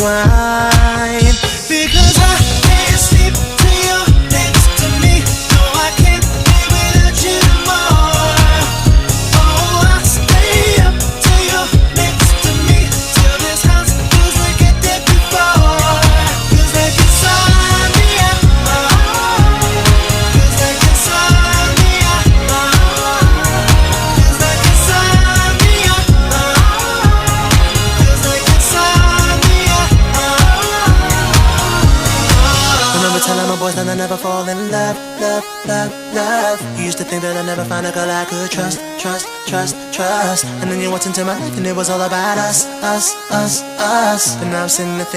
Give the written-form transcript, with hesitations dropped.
rewind. Because I can't sleep till you're next to me. No, I can't live without you tomorrow. Oh, I stay up till you're next to me, till this house feels like it did before. Feels like insomnia. Feels like insomnia. Feels like insomnia. Feels like insomnia. Remember telling my boys that I never fall in love, love, love, love. You used to think that I'd never find a girl I could trust, trust, trust, trust. And then you walked into my life and it was all about us, us, us, us. But now I'm sitting there thinking